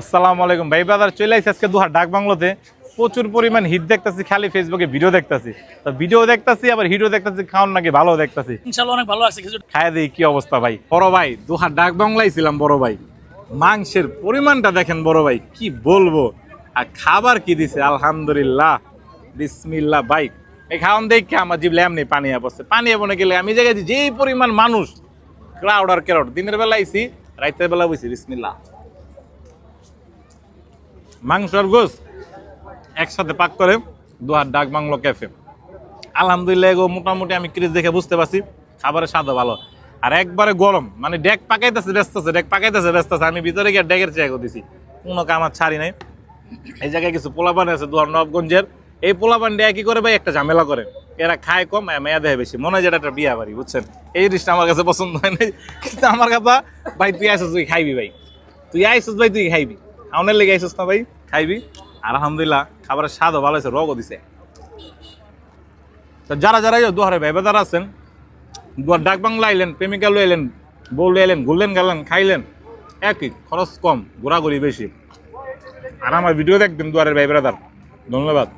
আসসালামু আলাইকুম ভাই ব্রাদার, চলে আইছি আজকে দুহার ডাক বাংলোতে। প্রচুর পরিমাণ হিট দেখতেছি, খালি ফেসবুকে ভিডিও দেখতেছি, তো ভিডিও দেখতেছি আবার হিটও দেখতেছি, খাওয়ান নাকি ভালো দেখতেছি। ইনশাআল্লাহ অনেক ভালো আছে কিছু। খায় দিই কি অবস্থা ভাই। বড় ভাই দুহার ডাক বাংলায় ছিলাম, বড় ভাই মাংসের পরিমাণটা দেখেন বড় ভাই, কি বলবো। আর খাবার কি দিছে, আলহামদুলিল্লাহ বিসমিল্লাহ ভাই। এই খাওয়ান দেখে আমার জিভ এমনি পানি পড়ছে, পানি বনে গেলে আমি জায়গায় যেই পরিমাণ মানুষ, ক্রাউড আর ক্রাউড। দিনের বেলা আইছি, রাতের বেলা বইছি, বিসমিল্লাহ। মাংস আর গোস একসাথে পাক করে দুহার ডাক বাংলো ক্যাফে। আলহামদুলিল্লাহ এগো মোটামুটি আমি ক্রিজ দেখে বুঝতে পারছি খাবারের স্বাদও ভালো। আর একবারে গরম, মানে ডেক পাকাইতেছে ব্যস্ত আছে, ডেক পাকাইতেছে ব্যস্ত আছে। আমি ভিতরে গিয়ে ডেকের চেয়ে দিছি, কোনো কাম আর ছাড়ি নাই। এই জায়গায় কিছু পোলাপান আছে দুহার নবগঞ্জের, এই পোলাপান ডেয়া কি করে ভাই, একটা ঝামেলা করে। এরা খায় কম, মেয়া দেয় বেশি, মনে হয় যেটা একটা বিয়া বাড়ি, বুঝছেন। এই জিনিসটা আমার কাছে পছন্দ হয় নাই। কিন্তু আমার কথা ভাই, তুই আইসিস তুই খাইবি ভাই, তুই আইসিস ভাই তুই খাইবি, খাওয়ানোর লেগে আইসিস না ভাই, খাইবি। আর আলহামদুলিল্লাহ খাবারের স্বাদও ভালো হয়েছে, রগও দিছে। তো যারা যারা দুহারে ভাইবাদার আছেন, দুহার ডাক বাংলা আইলেন, প্রেমিকা লই এলেন, বউ লই এলেন, ঘুরলেন গেলেন, খাইলেন, একই খরচ কম, ঘোরাঘুরি বেশি। আর আমার ভিডিও দেখবেন দুহারের ভাই ব্রাদার। ধন্যবাদ।